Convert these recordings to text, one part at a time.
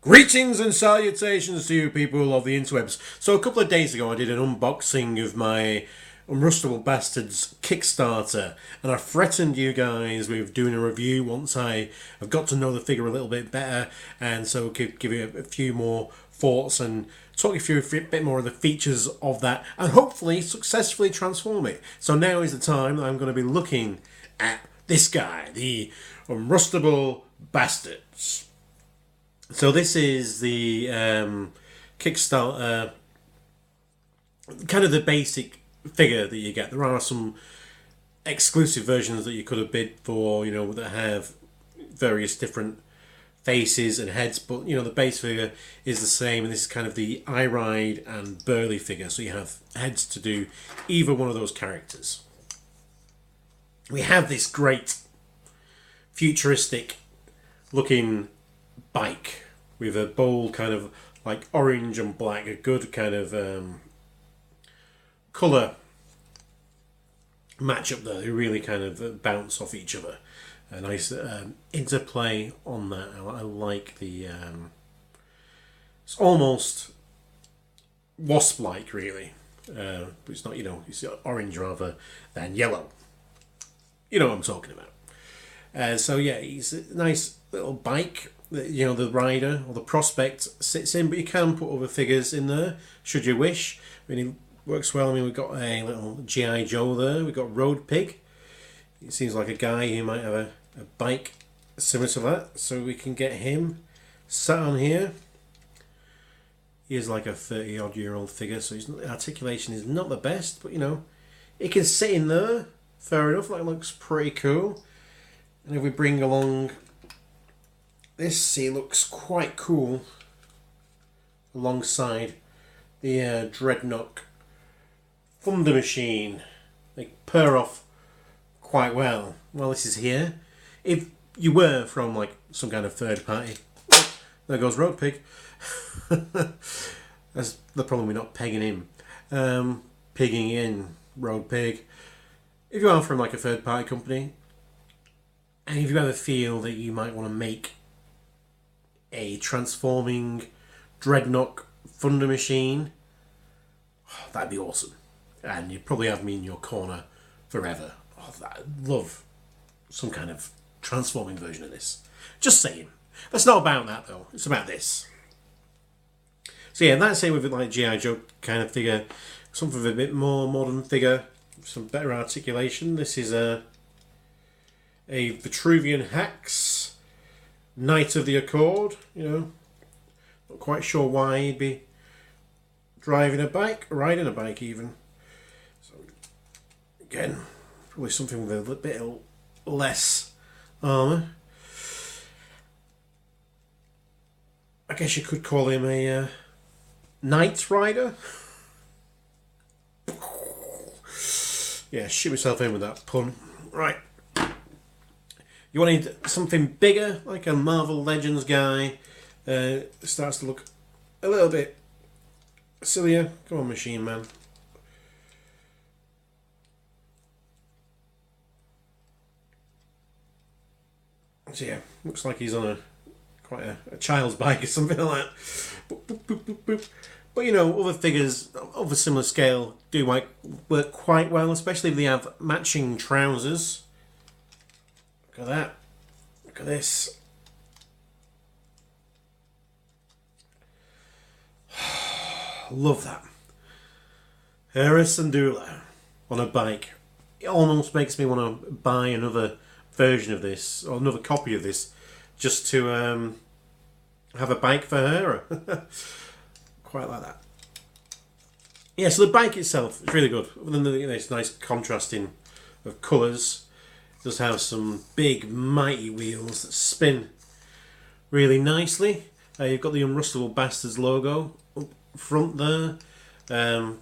Greetings and salutations to you people of the interwebs. So a couple of days ago I did an unboxing of my Unrustable Bastards Kickstarter, and I threatened you guys with doing a review once I have got to know the figure a little bit better, and so could give you a few more thoughts and talk you through a bit more of the features of that and hopefully successfully transform it. So now is the time that I'm going to be looking at this guy, the Unrustable Bastards. So this is the Kickstarter, kind of the basic figure that you get. There are some exclusive versions that you could have bid for, that have various different faces and heads, but the base figure is the same, and this is kind of the I Ride and Burly figure, so you have heads to do either one of those characters. We have this great futuristic looking bike with a bold kind of like orange and black, a good kind of colour match up there. They really kind of bounce off each other. A nice interplay on that. I like the it's almost wasp-like really, but it's not. It's orange rather than yellow. You know what I'm talking about. So yeah, it's a nice little bike that the rider or the prospect sits in, but you can put other figures in there should you wish. I mean, it works well. I mean, we've got a little G.I. Joe there. We've got Road Pig. It seems like a guy who might have a bike similar to that, so we can get him sat on here. He is like a 30-odd-year-old figure, so his articulation is not the best, but he can sit in there. Fair enough. That looks pretty cool. And if we bring along this, he looks quite cool alongside the Dreadnought Thunder Machine. They pair off quite well. Well, this is here. If you were from like some kind of third party, there goes Road Pig. That's the problem. We're not pegging him, pigging in Road Pig. If you are from like a third party company, and if you ever feel that you might want to make a transforming Dreadnought Thunder Machine, that'd be awesome. And you'd probably have me in your corner forever. I'd love some kind of transforming version of this. Just saying. That's not about that though. It's about this. So yeah, that's it with like G.I. Joe kind of figure. Something of a bit more modern figure. Some better articulation. This is a Vitruvian Hax, Knight of the Accord. Not quite sure why he'd be driving a bike, riding a bike even. So again, probably something with a bit less armour. I guess you could call him a Knight Rider. Yeah, shoot myself in with that pun. Right. You wanted something bigger, like a Marvel Legends guy. Starts to look a little bit sillier. Come on, Machine Man. So yeah, looks like he's on quite a child's bike or something like that. Boop, boop, boop, boop, boop. But other figures of a similar scale do work quite well, especially if they have matching trousers. Look at that. Look at this. Love that. Heiress and Dula on a bike. It almost makes me want to buy another version of this, or another copy of this, just to have a bike for her. Quite like that. Yeah, so the bike itself is really good. Other than this nice contrasting of colours, it does have some big mighty wheels that spin really nicely. You've got the Unrustable Bastards logo up front there. The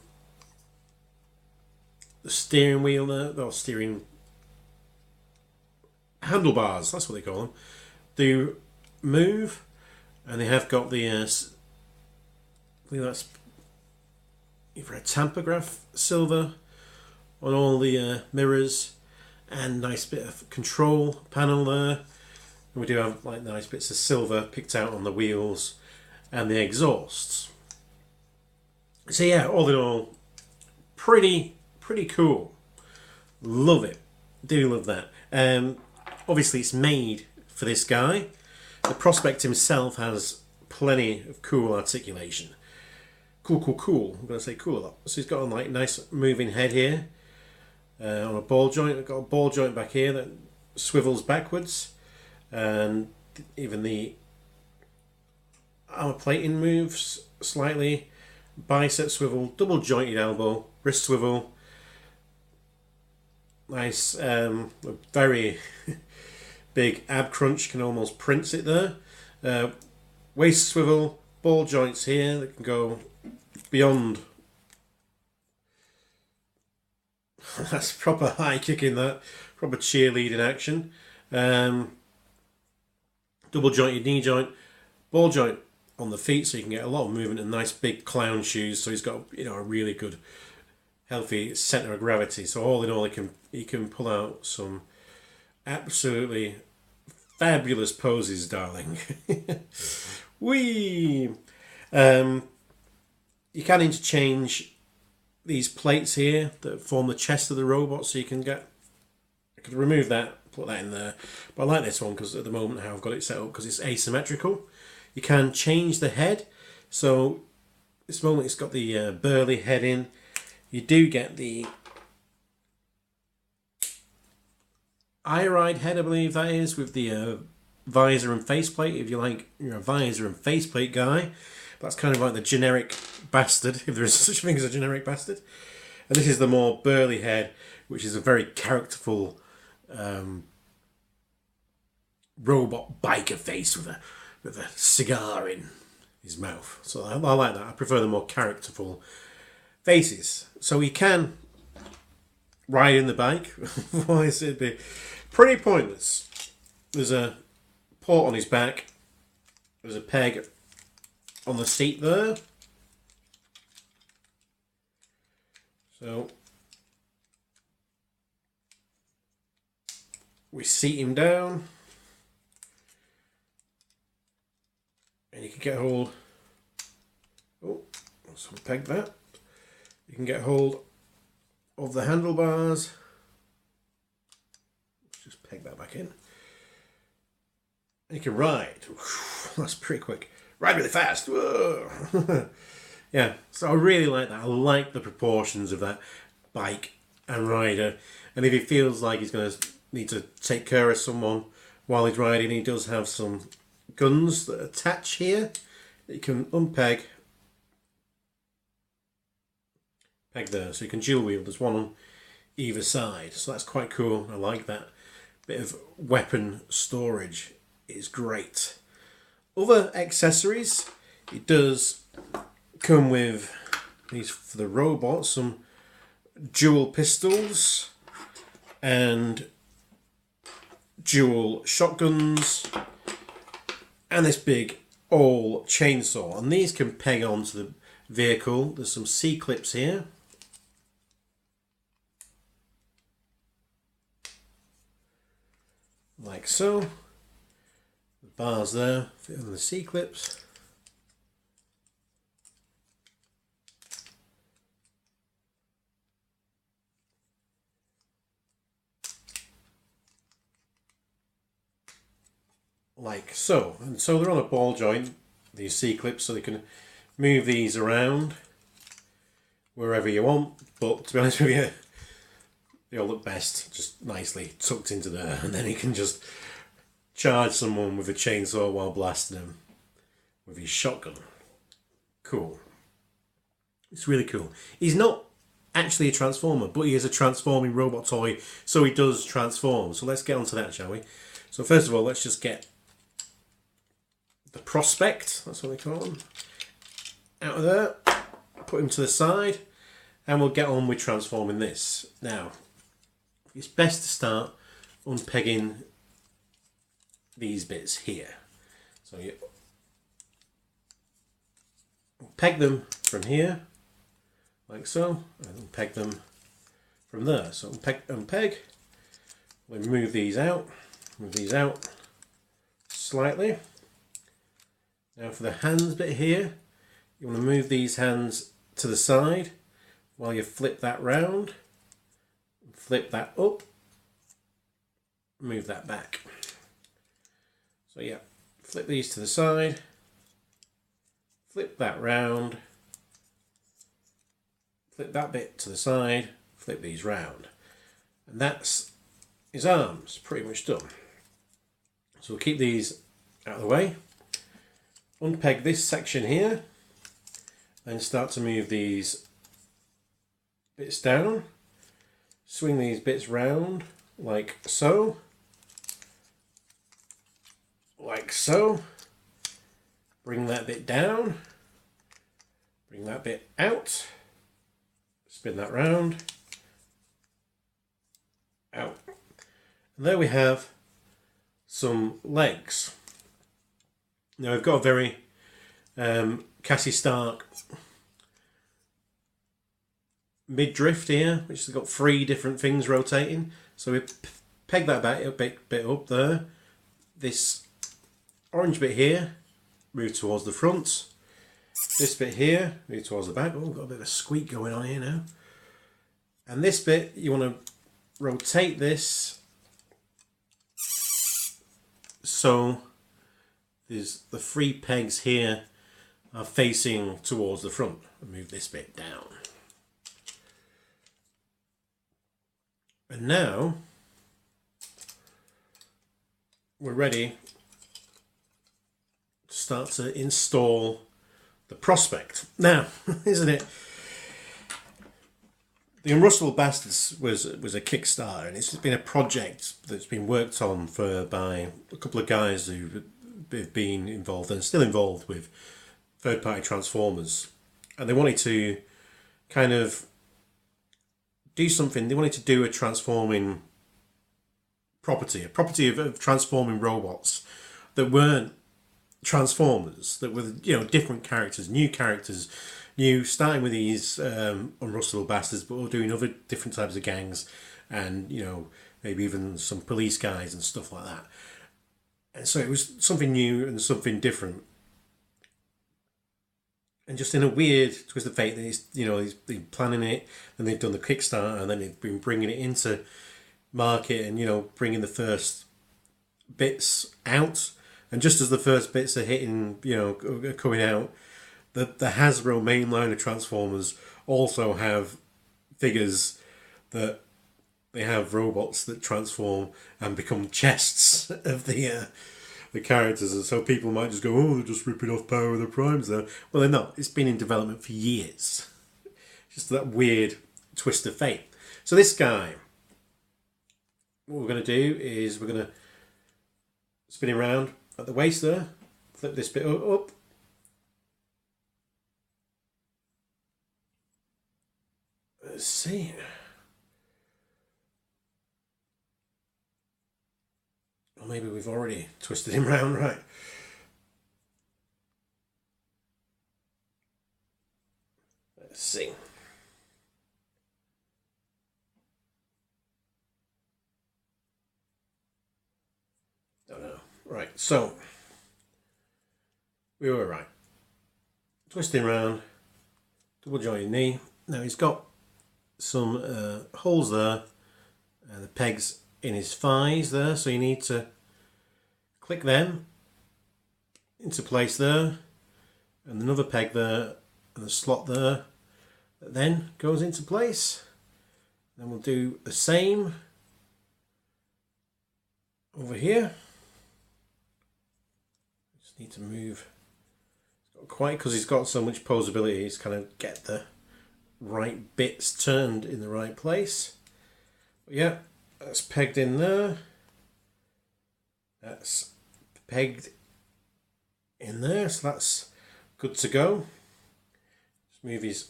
steering wheel there, or steering handlebars, that's what they call them, do move, and they have got the I think that's either a tampograph silver on all the mirrors, and nice bit of control panel there. And we do have like nice bits of silver picked out on the wheels and the exhausts. So yeah, all in all, pretty cool. Love it. Do love that. Obviously it's made for this guy. The Prospect himself has plenty of cool articulation. Cool. I'm going to say cool a lot. So he's got a like nice moving head here on a ball joint. I've got a ball joint back here that swivels backwards, and even the armor plating moves slightly. Bicep swivel, double jointed elbow, wrist swivel. Nice, a very big ab crunch, can almost print it there. Waist swivel, ball joints here that can go beyond. That's proper high kicking, that proper cheerleading action. Double jointed knee joint, ball joint on the feet, so you can get a lot of movement, and nice big clown shoes. So he's got, you know, a really good, healthy center of gravity. So all in all, he can pull out some absolutely fabulous poses, darling. Whee! You can interchange these plates here that form the chest of the robot, so you can get. I could remove that, put that in there, but I like this one because at the moment how I've got it set up, because it's asymmetrical. You can change the head, so this moment it's got the burly head in. You do get the eye-ride head, I believe that is, with the visor and faceplate. If you're a visor and faceplate guy, that's kind of like the generic bastard, if there is such a thing as a generic bastard. And this is the more burly head, which is a very characterful robot biker face with a cigar in his mouth. So I like that. I prefer the more characterful faces. So he can ride in the bike. Otherwise it'd be pretty pointless. There's a port on his back. There's a peg on the seat there. So we seat him down, and you can get hold. Oh, let's peg that. You can get hold of the handlebars. Let's just peg that back in. And you can ride. That's pretty quick. Ride really fast. Whoa. Yeah, so I really like that. I like the proportions of that bike and rider. And if he feels like he's going to need to take care of someone while he's riding, he does have some guns that attach here. You can unpeg, peg there, so you can dual wield. There's one on either side, so that's quite cool. I like that. Bit of weapon storage is great. Other accessories, it does come with these for the robot, some dual pistols and dual shotguns, and this big old chainsaw, and these can peg onto the vehicle. There's some C-clips here, like so. The bars there fit on the C-clips. Like so. And so they're on a ball joint, these C-clips, so they can move these around wherever you want. But to be honest with you, they all look best just nicely tucked into there, and then he can just charge someone with a chainsaw while blasting them with his shotgun. Cool. It's really cool. He's not actually a transformer, but he is a transforming robot toy, so he does transform. So let's get onto that, shall we? So first of all, let's just get the Prospect, that's what they call him, out of there, put him to the side, and we'll get on with transforming this. Now, it's best to start unpegging these bits here. So you peg them from here, like so, and then peg them from there. So unpeg, we'll move these out slightly. Now for the hands bit here, you want to move these hands to the side while you flip that round, flip that up, move that back. So yeah, flip these to the side, flip that round, flip that bit to the side, flip these round. And that's his arms pretty much done. So we'll keep these out of the way. Unpeg this section here, then start to move these bits down. Swing these bits round like so. Like so. Bring that bit down. Bring that bit out. Spin that round. Out. And there we have some legs. Now I've got a very Cassie Stark mid-drift here, which has got 3 different things rotating. So we peg that back a bit up there. This orange bit here, move towards the front. This bit here, move towards the back. Oh, got a bit of a squeak going on here now. And this bit, you want to rotate this so there's the 3 pegs here are facing towards the front. Move this bit down. And now we're ready to start to install the prospect. Now, isn't it? The Unrustable Bastards was a Kickstarter, and it's been a project that's been worked on by a couple of guys who've been involved and still involved with third-party transformers, and they wanted to kind of do something. They wanted to do a transforming property, of transforming robots that weren't transformers, that were, you know, different characters, starting with these Unrustable Bastards, but we're doing other different types of gangs, and, you know, maybe even some police guys and stuff like that. And so it was something new and something different. And just in a weird twist of fate, that he's been planning it, and they've done the Kickstarter, and then they've been bringing it into market, and, you know, bringing the first bits out. And just as the first bits are hitting, you know, are coming out, the Hasbro main line of Transformers also have figures that they have robots that transform and become chests of the characters, and so people might just go, oh, they're just ripping off Power of the Primes there. Well, they're not. It's been in development for years. Just that weird twist of fate. So this guy, what we're going to do is we're going to spin him around at the waist there, flip this bit up. Let's see. Or maybe we've already twisted him round, right? Let's see. Don't know. Right, so we were right. Twisting round, double jointed knee. Now he's got some holes there, the pegs in his thighs there, so you need to click them into place there, and another peg there, and a slot there that then goes into place. Then we'll do the same over here. Just need to move quite, because he's got so much posability, he's kind of get the right bits turned in the right place. But yeah, that's pegged in there. That's pegged in there, so that's good to go. Just move his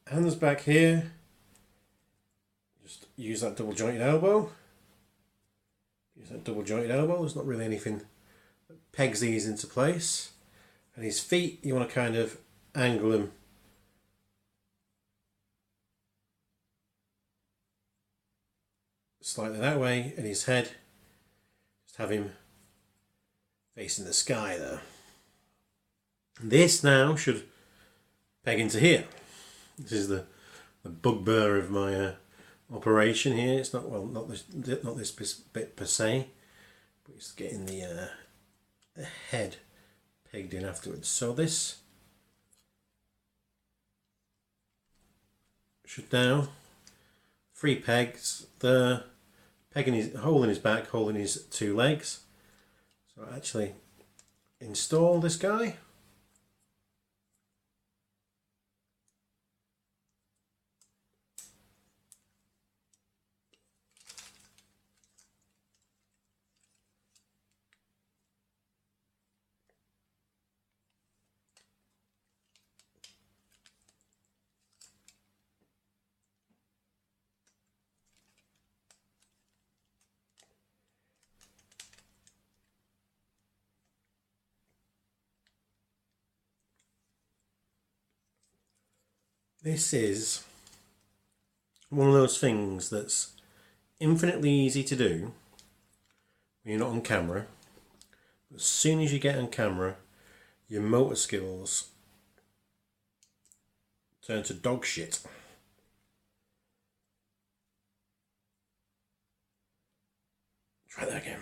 hands back here. Just use that double jointed elbow. Use that double jointed elbow. There's not really anything that pegs these into place. And his feet, you want to kind of angle them slightly that way, and his head, just have him facing the sky there. This now should peg into here. This is the bugbear of my operation here. It's not, well, not this bit per se, but it's getting the head pegged in afterwards. So this should now 3 pegs, the pegging his hole in his back, hole in his 2 legs. So I actually install this guy. This is one of those things that's infinitely easy to do when you're not on camera. As soon as you get on camera, your motor skills turn to dog shit. Try that again.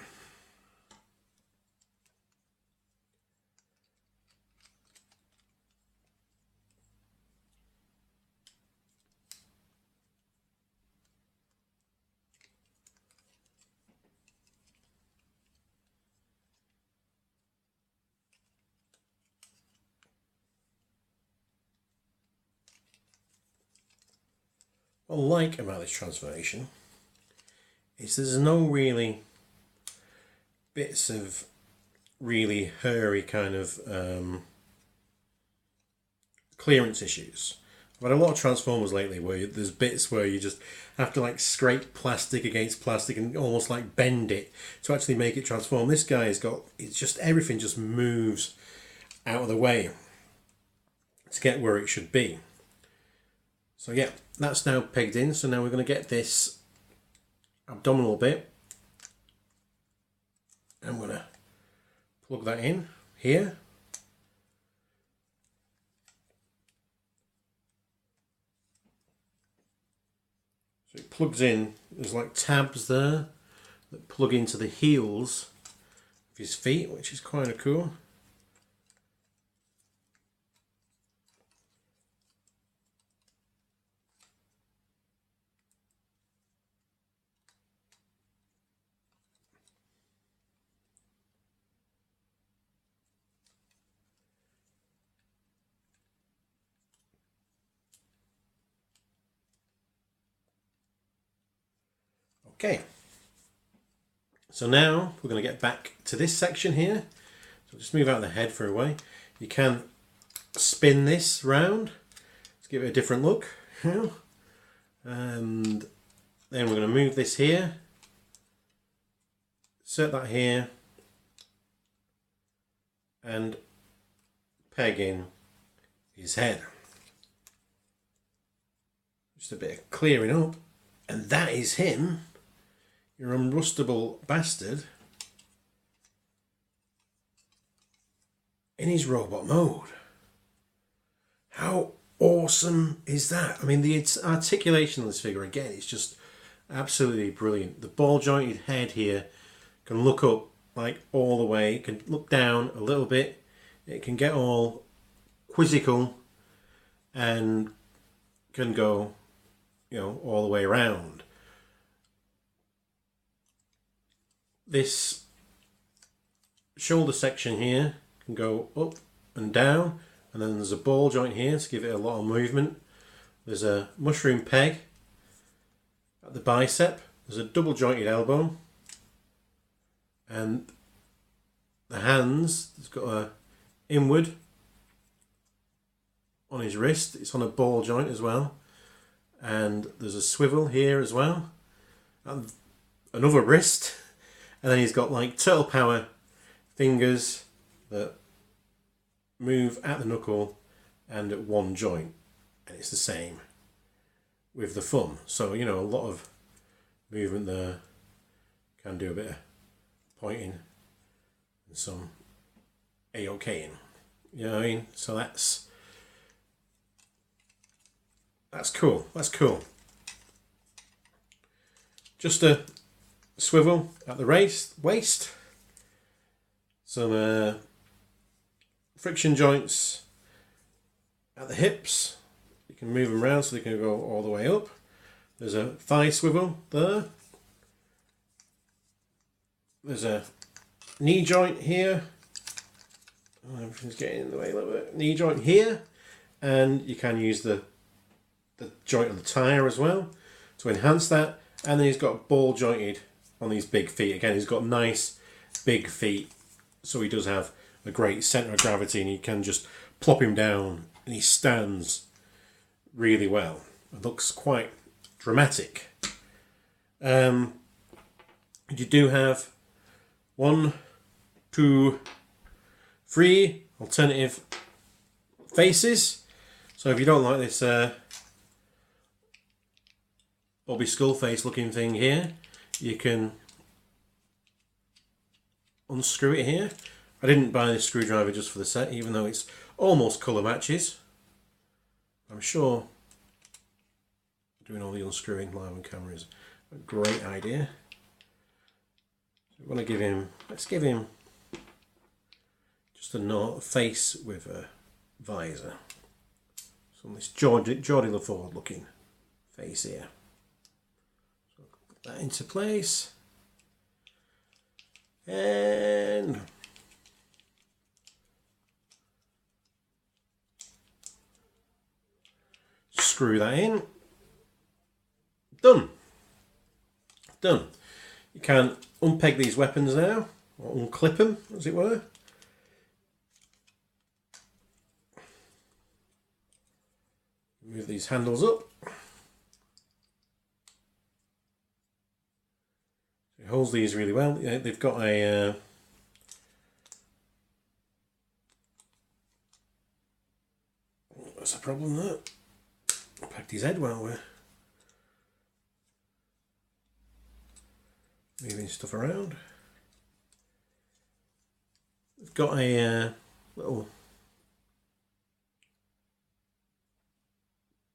What I like about this transformation is there's no really bits of really hairy kind of clearance issues. I've had a lot of transformers lately where there's bits where you just have to like scrape plastic against plastic and almost like bend it to actually make it transform. This guy's got, it's just everything just moves out of the way to get where it should be. So yeah, that's now pegged in. So now we're going to get this abdominal bit. I'm going to plug that in here. So it plugs in, there's like tabs there that plug into the heels of his feet, which is kind of cool. Okay, so now we're going to get back to this section here. So just move out the head for a way. You can spin this round to give it a different look. And then we're going to move this here, insert that here, and peg in his head. Just a bit of clearing up, and that is him. Your Unrustable Bastard in his robot mode. How awesome is that? I mean, the articulation of this figure, again, it's just absolutely brilliant. The ball jointed head here can look up like all the way. It can look down a little bit. It can get all quizzical and can go, you know, all the way around. This shoulder section here can go up and down, and then there's a ball joint here to give it a lot of movement. There's a mushroom peg at the bicep. There's a double jointed elbow, and the hands, it's got a inward on his wrist. It's on a ball joint as well, and there's a swivel here as well, and another wrist. And then he's got like turtle power fingers that move at the knuckle and at one joint. And it's the same with the thumb. So, you know, a lot of movement there. Can do a bit of pointing and some A-OK-ing. You know what I mean? So that's cool. That's cool. Just a swivel at the waist. Some friction joints at the hips. You can move them around so they can go all the way up. There's a thigh swivel there. There's a knee joint here. Oh, everything's getting in the way a little bit. Knee joint here. And you can use the joint on the tyre as well to enhance that. And then he's got ball jointed on these big feet. Again, he's got nice big feet. So he does have a great centre of gravity, and you can just plop him down and he stands really well. It looks quite dramatic. You do have 1, 2, 3 alternative faces. So if you don't like this Bobby skull face looking thing here, you can unscrew it here. I didn't buy this screwdriver just for the set, even though it's almost colour matches. I'm sure doing all the unscrewing live on camera is a great idea. So we want to give him, let's give him just a face with a visor. So this Geordie LaFord looking face here. So put that into place. And screw that in. Done. Done. You can unpeg these weapons now, or unclip them, as it were. Move these handles up. It holds these really well. They've got a what's the problem there? Packed his head while we're moving stuff around. We've got a little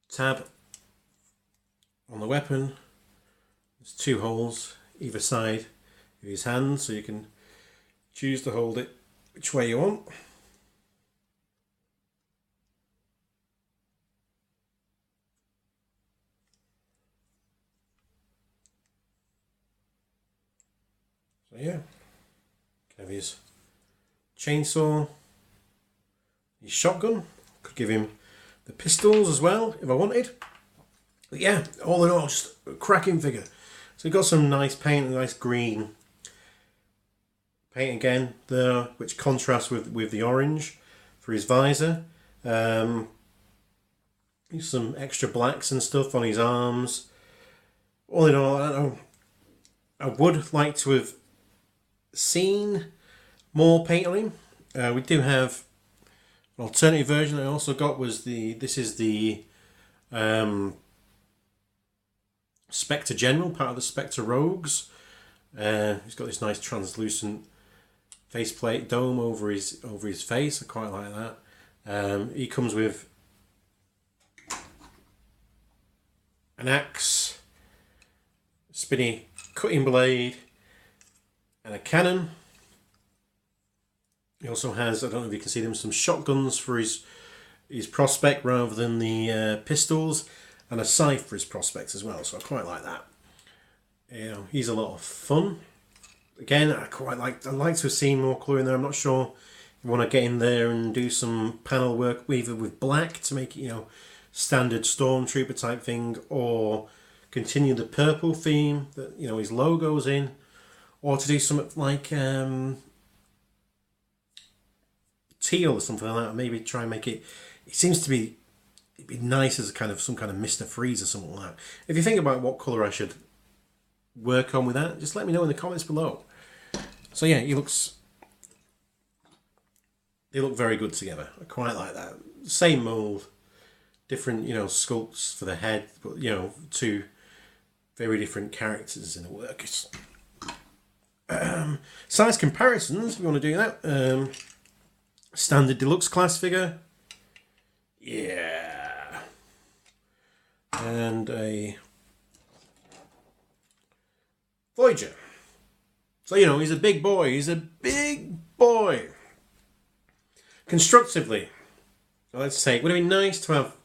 tab on the weapon. There's 2 holes either side of his hand, so you can choose to hold it which way you want. So yeah, can have his chainsaw, his shotgun, could give him the pistols as well if I wanted. But yeah, all in all, just a cracking figure. So we've got some nice paint, nice green paint again there, which contrasts with the orange for his visor. Some extra blacks and stuff on his arms. All in all, I would like to have seen more paint on him. We do have an alternative version I also got was this is the Spectre General, part of the Spectre Rogues. He's got this nice translucent faceplate dome over his face. I quite like that. He comes with an axe, spinny cutting blade, and a cannon. He also has, I don't know if you can see them, some shotguns for his prospect rather than the pistols, and a scythe for his prospects as well. So I quite like that. You know, he's a lot of fun. Again, I'd like to have seen more colour in there. I'm not sure if you want to get in there and do some panel work either with black to make it, you know, standard Stormtrooper type thing, or continue the purple theme that, you know, his logo's in, or to do something like teal or something like that. Maybe try and make it. It seems to be. It'd be nice as some kind of Mr. Freeze or something like that. If you think about what colour I should work on with that, just let me know in the comments below. So yeah, they look very good together. I quite like that. Same mould, different, you know, sculpts for the head, but, you know, 2 very different characters in the work. Size comparisons, if you want to do that. standard deluxe class figure. Yeah. And a Voyager. So, you know, he's a big boy. He's a big boy. Constructively, let's say, it would have been nice to have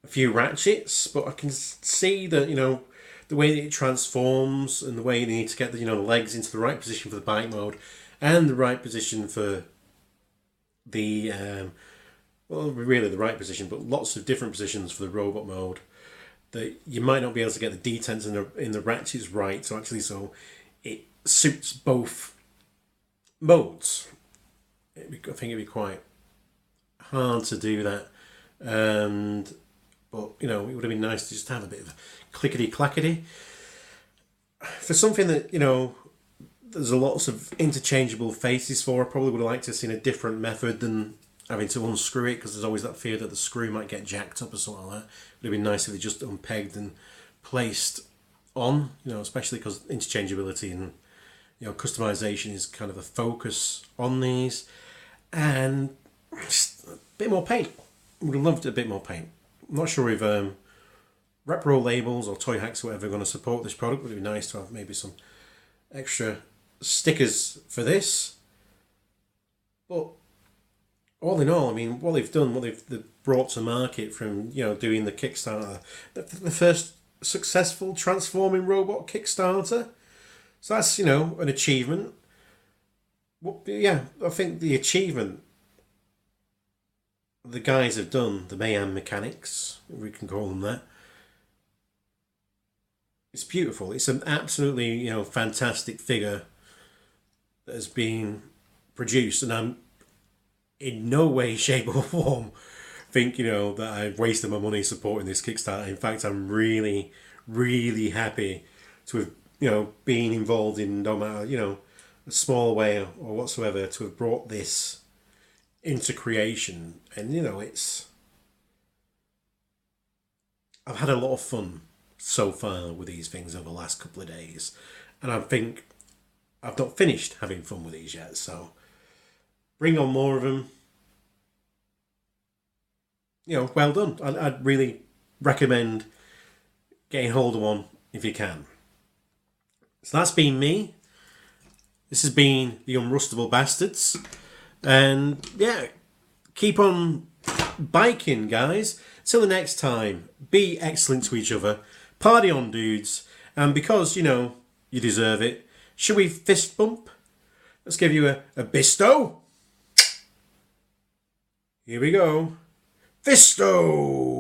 a few ratchets, but I can see that, you know, the way that it transforms and the way you need to get the, you know, the legs into the right position for the bike mode and the right position for the, well, really the right position, but lots of different positions for the robot mode, that you might not be able to get the detents in the ratchets right, so actually, so it suits both modes. I think it'd be quite hard to do that, but you know, it would have been nice to just have a bit of clickety clackety for something that, you know, there's a lots of interchangeable faces for. I probably would have liked to have seen a different method than having to unscrew it, because there's always that fear that the screw might get jacked up or something like that. It would have been nice if they just unpegged and placed on, you know, especially because interchangeability and, you know, customization is kind of a focus on these. And just a bit more paint. Would have loved a bit more paint. I'm not sure if Repro labels or Toy Hacks or whatever are going to support this product. It would be nice to have maybe some extra stickers for this. But all in all, I mean, what they've done, what they've brought to market from, you know, doing the Kickstarter, the first successful transforming robot Kickstarter. So that's, you know, an achievement. Well, yeah, I think the achievement the guys have done, the Mayhem Mekanics, if we can call them that, it's beautiful. It's an absolutely, you know, fantastic figure that has been produced, and I'm in no way, shape or form think, you know, that I've wasted my money supporting this Kickstarter. In fact, I'm really, really happy to have, you know, been involved in, no matter, you know, a small way or whatsoever, to have brought this into creation. And, you know, I've had a lot of fun so far with these things over the last couple of days, and I think I've not finished having fun with these yet, so bring on more of them. You know, well done. I'd really recommend getting hold of one if you can. So that's been me. This has been the Unrustable Bastards. And yeah, keep on biking, guys. Till the next time, be excellent to each other. Party on, dudes. And because, you know, you deserve it, should we fist bump? Let's give you a bisto. Here we go. Fisto!